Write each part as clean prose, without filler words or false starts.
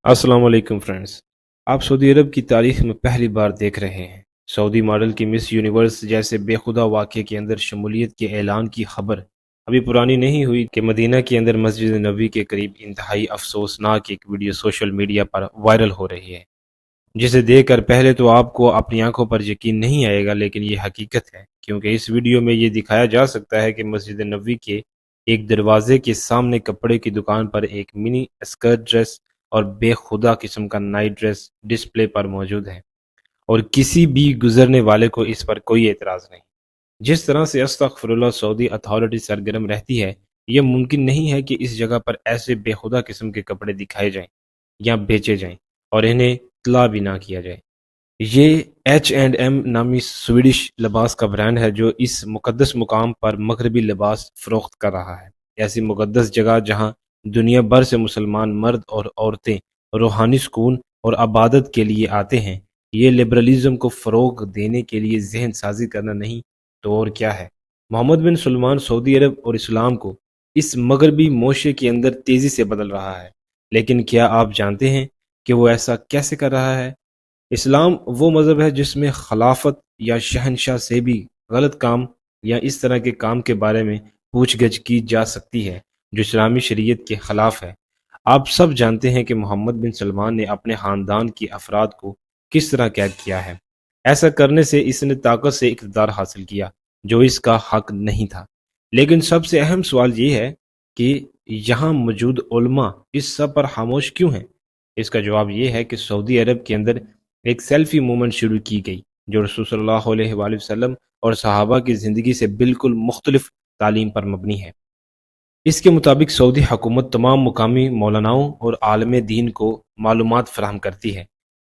अस्सलाम वालेकुम फ्रेंड्स। आप सऊदी अरब की तारीख में पहली बार देख रहे हैं सऊदी मॉडल की मिस यूनिवर्स जैसे बेखुदा वाक़े के अंदर शमूलियत के ऐलान की खबर अभी पुरानी नहीं हुई कि मदीना के अंदर मस्जिद नबी के करीब इंतहाई अफसोसनाक एक वीडियो सोशल मीडिया पर वायरल हो रही है, जिसे देखकर पहले तो आपको अपनी आंखों पर यकीन नहीं आएगा, लेकिन ये हकीकत है क्योंकि इस वीडियो में ये दिखाया जा सकता है कि मस्जिद नबी के एक दरवाजे के सामने कपड़े की दुकान पर एक मिनी स्कर्ट ड्रेस और बेखुदा किस्म का नाइट ड्रेस डिस्प्ले पर मौजूद है और किसी भी गुजरने वाले को इस पर कोई एतराज़ नहीं। जिस तरह से अस्तगफिरुल्लाह सऊदी अथॉरिटी सरगर्म रहती है, यह मुमकिन नहीं है कि इस जगह पर ऐसे बेखुदा किस्म के कपड़े दिखाए जाएं या बेचे जाएं और इन्हें इत्तला भी ना किया जाए। ये H&M नामी स्वीडिश लिबास का ब्रांड है जो इस मुकद्दस मुकाम पर मगरबी लिबास फरोख्त कर रहा है। ऐसी मुकद्दस जगह जहां दुनिया भर से मुसलमान मर्द और औरतें रूहानी सुकून और आबादत के लिए आते हैं, ये लिबरलिज्म को फ़रोग देने के लिए जहन साजी करना नहीं तो और क्या है। मोहम्मद बिन सलमान सऊदी अरब और इस्लाम को इस मगरबी मोशे के अंदर तेज़ी से बदल रहा है, लेकिन क्या आप जानते हैं कि वो ऐसा कैसे कर रहा है? इस्लाम वो मज़हब है जिसमें खिलाफत या शहनशाह से भी गलत काम या इस तरह के काम के बारे में पूछ-गछ की जा सकती है जो इस्लामी शरीयत के खिलाफ है। आप सब जानते हैं कि मोहम्मद बिन सलमान ने अपने ख़ानदान के अफराद को किस तरह कैद किया है। ऐसा करने से इसने ताकत से इक़्तिदार हासिल किया जो इसका हक नहीं था। लेकिन सबसे अहम सवाल ये है कि यहाँ मौजूद उलमा इस सब पर खामोश क्यों हैं? इसका जवाब ये है कि सऊदी अरब के अंदर एक सेल्फी मूवमेंट शुरू की गई जो रसूल सल्लल्लाहु अलैहि वसल्लम और सहाबा की ज़िंदगी से बिल्कुल मुख्तलिफ तालीम पर मबनी है। इसके मुताबिक सऊदी हुकूमत तमाम मुकामी मौलानाओं और आलम दीन को मालूमात फराहम करती है।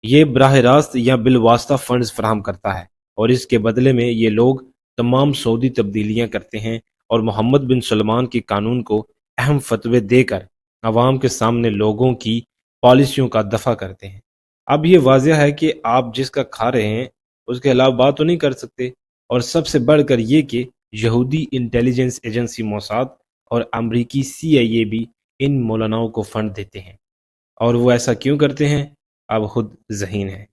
ये बराह रास्त या बिलवास्ता फंड्स फराहम करता है और इसके बदले में ये लोग तमाम सऊदी तब्दीलियाँ करते हैं और मोहम्मद बिन सलमान के कानून को अहम फतवे देकर अवाम के सामने लोगों की पॉलिसियों का दफा करते हैं। अब ये वाजह है कि आप जिसका खा रहे हैं उसके खिलाफ बात तो नहीं कर सकते, और सबसे बढ़कर ये कि यहूदी इंटेलिजेंस एजेंसी मोसाद और अमरीकी CIA भी इन मौलानाओं को फंड देते हैं, और वो ऐसा क्यों करते हैं आप खुद ज़हीन हैं।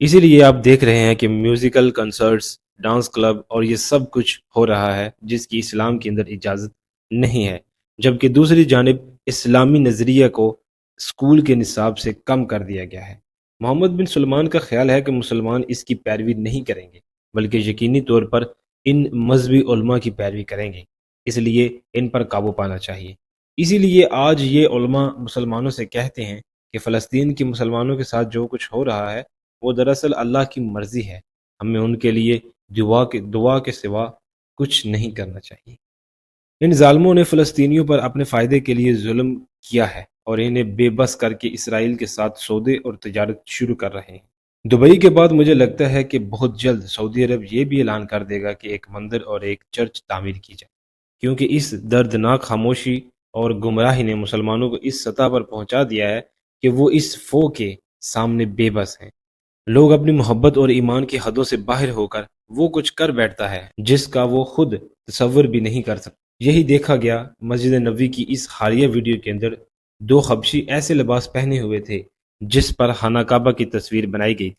इसीलिए आप देख रहे हैं कि म्यूज़िकल कंसर्ट्स, डांस क्लब और ये सब कुछ हो रहा है जिसकी इस्लाम के अंदर इजाज़त नहीं है, जबकि दूसरी जानिब इस्लामी नज़रिया को स्कूल के निसाब से कम कर दिया गया है। मोहम्मद बिन सलमान का ख्याल है कि मुसलमान इसकी पैरवी नहीं करेंगे, बल्कि यकीनी तौर पर इन मजहबी उलमा की पैरवी करेंगे, इसलिए इन पर काबू पाना चाहिए। इसीलिए आज ये उलमा मुसलमानों से कहते हैं कि फ़लस्तीन के मुसलमानों के साथ जो कुछ हो रहा है वो दरअसल अल्लाह की मर्ज़ी है। हमें उनके लिए दुआ के सिवा कुछ नहीं करना चाहिए। इन ज़ालिमों ने फ़लस्तीनियों पर अपने फ़ायदे के लिए ज़ुल्म किया है और इन्हें बेबस करके इसराइल के साथ सौदे और तिजारत शुरू कर रहे हैं। दुबई के बाद मुझे लगता है कि बहुत जल्द सऊदी अरब ये भी ऐलान कर देगा कि एक मंदिर और एक चर्च तामीर की जाए, क्योंकि इस दर्दनाक खामोशी और गुमराही ने मुसलमानों को इस सतह पर पहुंचा दिया है कि वो इस फ़ो के सामने बेबस हैं। लोग अपनी मोहब्बत और ईमान की हदों से बाहर होकर वो कुछ कर बैठता है जिसका वो खुद तसव्वुर भी नहीं कर सकता। यही देखा गया मस्जिद नबी की इस हालिया वीडियो के अंदर। दो हबशी ऐसे लिबास पहने हुए थे जिस पर खाना काबा की तस्वीर बनाई गई थी,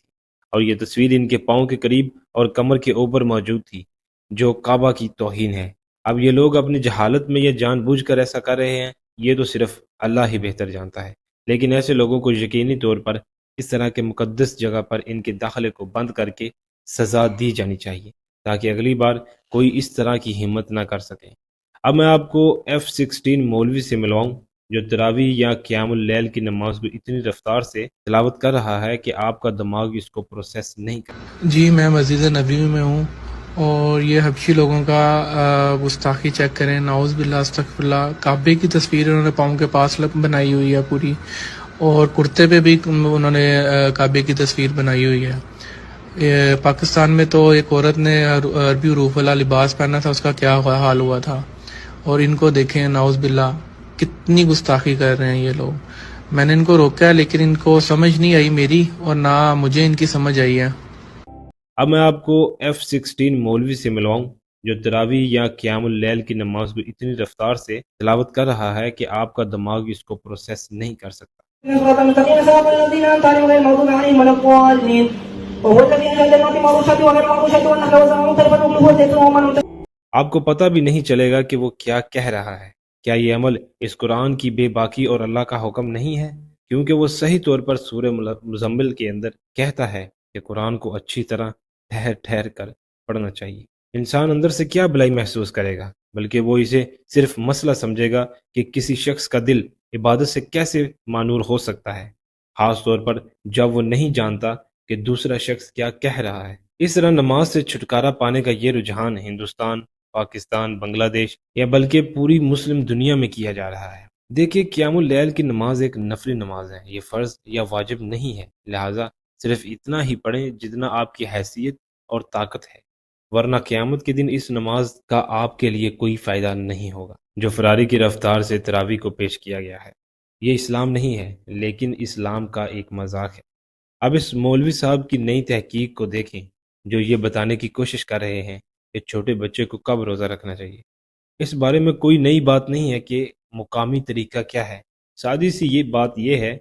और ये तस्वीर इनके पाँव के करीब और कमर के ऊपर मौजूद थी, जो काबा की तौहीन है। अब ये लोग अपनी जहालत में ये जानबूझकर ऐसा कर रहे हैं, ये तो सिर्फ अल्लाह ही बेहतर जानता है। लेकिन ऐसे लोगों को यकीनी तौर पर इस तरह के मुकद्दस जगह पर इनके दाखिले को बंद करके सज़ा दी जानी चाहिए, ताकि अगली बार कोई इस तरह की हिम्मत ना कर सके। अब मैं आपको F16 मौलवी से मिलवाऊं जो तरावी या क़ियामुल लैल की नमाज को इतनी रफ्तार से तिलावत कर रहा है कि आपका दिमाग इसको प्रोसेस नहीं कर। जी, मैं मस्जिद नबी में हूँ और ये हबशी लोगों का गुस्ताखी चेक करें, नाउज़ बिल्लाह अस्तगफिरुल्लाह। काबे की तस्वीर उन्होंने पाँव के पास बनाई हुई है पूरी, और कुर्ते पे भी उन्होंने काबे की तस्वीर बनाई हुई है। पाकिस्तान में तो एक औरत ने अरबी हरूफ वाला लिबास पहना था, उसका क्या हाल हुआ था। और इनको देखें, नाउज़ बिल्लाह, कितनी गुस्ताखी कर रहे हैं ये लोग। मैंने इनको रोका है लेकिन इनको समझ नहीं आई मेरी, और ना मुझे इनकी समझ आई है। अब मैं आपको F16 मौलवी से मिलवाऊं जो तरावी या क़ियामुल लैल की नमाज को इतनी रफ्तार से तिलावत कर रहा है कि आपका दिमाग इसको प्रोसेस नहीं कर सकता। صراط المستقيم صراط الذين أنعمت عليهم غير المغضوب عليهم ولا الضالين وهو الذي أنزل الجنات معروشات وغير معروشات والنخل والزرع مختلفا أكله والزيتون ومن आपको पता भी नहीं चलेगा कि वो क्या कह रहा है। क्या ये अमल इस कुरान की बेबाकी और अल्लाह का हुक्म नहीं है? क्योंकि वो सही तौर पर सूरह मुज़म्मिल के अंदर कहता है कि कुरान को अच्छी तरह ठहर ठहर कर पढ़ना चाहिए। इंसान अंदर से क्या भलाई महसूस करेगा, बल्कि वो इसे सिर्फ मसला समझेगा कि किसी शख्स का दिल इबादत से कैसे मानूर हो सकता है, खास तौर पर जब वो नहीं जानता कि दूसरा शख्स क्या कह रहा है। इस तरह नमाज से छुटकारा पाने का ये रुझान हिंदुस्तान, पाकिस्तान, बांग्लादेश या बल्कि पूरी मुस्लिम दुनिया में किया जा रहा है। देखिए, क़ियामुल लैल की नमाज एक नफली नमाज है, ये फ़र्ज या वाजिब नहीं है, लिहाजा सिर्फ इतना ही पढ़ें जितना आपकी हैसियत और ताकत है, वरना क़यामत के दिन इस नमाज का आपके लिए कोई फ़ायदा नहीं होगा। जो फरारी की रफ्तार से तरावी को पेश किया गया है, ये इस्लाम नहीं है, लेकिन इस्लाम का एक मजाक है। अब इस मौलवी साहब की नई तहकीक को देखें, जो ये बताने की कोशिश कर रहे हैं कि छोटे बच्चे को कब रोज़ा रखना चाहिए। इस बारे में कोई नई बात नहीं है कि मुकामी तरीका क्या है। सादी सी ये बात यह है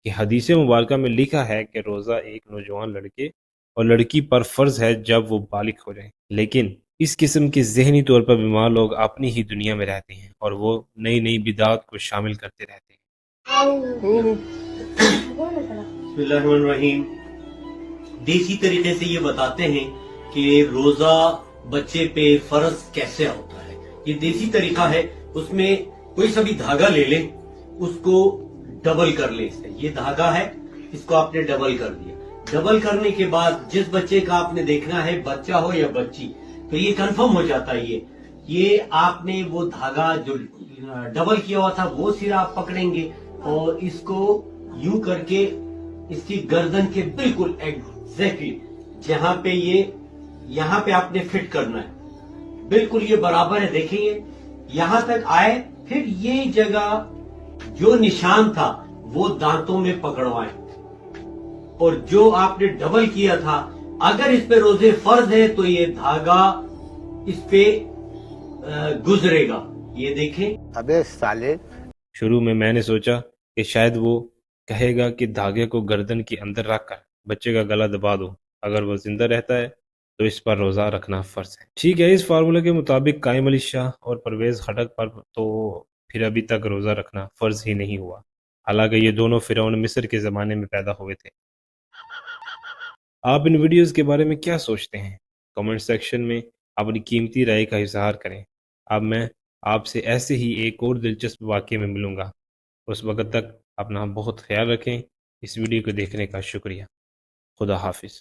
कि हदीस मुबारका में लिखा है कि रोज़ा एक नौजवान लड़के और लड़की पर फ़र्ज़ है जब वो बालिग हो जाए। लेकिन इस किस्म के ज़हनी तौर पर बीमार लोग अपनी ही दुनिया में रहते हैं और वो नई नई बिदात को शामिल करते रहते हैं। बिस्मिल्लाहिर्रहमानिर्रहीम। देसी तरीके से ये बताते हैं कि रोजा बच्चे पे फर्ज कैसे होता है। ये देसी तरीका है, उसमें कोई सा भी धागा ले लें, उसको डबल कर लें। इससे ये धागा है, इसको आपने डबल कर दिया। डबल करने के बाद जिस बच्चे का आपने देखना है, बच्चा हो या बच्ची, तो ये कंफर्म हो जाता है। ये आपने वो धागा जो डबल किया हुआ था वो सिरा आप पकड़ेंगे और इसको यूं करके इसकी गर्दन के बिल्कुल एग्जैक्टली जहां पे यहाँ पे आपने फिट करना है, बिल्कुल ये बराबर है। देखिए यहां तक आए, फिर ये जगह जो निशान था वो दांतों में पकड़वाएं और जो आपने डबल किया था, अगर इस पे रोजे फर्ज है तो ये धागा इस पे गुजरेगा। ये देखें। अबे साले। शुरू में मैंने सोचा कि शायद वो कहेगा कि धागे को गर्दन के अंदर रखकर बच्चे का गला दबा दो, अगर वो जिंदा रहता है तो इस पर रोज़ा रखना फ़र्ज है। ठीक है, इस फार्मूले के मुताबिक कायम अली शाह और परवेज़ खटक पर तो फिर अभी तक रोज़ा रखना फ़र्ज ही नहीं हुआ, हालांकि ये दोनों फ़िरौन मिस्र के ज़माने में पैदा हुए थे। आप इन वीडियोज़ के बारे में क्या सोचते हैं? कमेंट सेक्शन में अपनी कीमती राय का इज़हार करें। अब मैं आपसे ऐसे ही एक और दिलचस्प वाक़ये में मिलूँगा। उस वक़्त तक अपना बहुत ख़याल रखें। इस वीडियो को देखने का शुक्रिया। खुदा हाफ़िज़।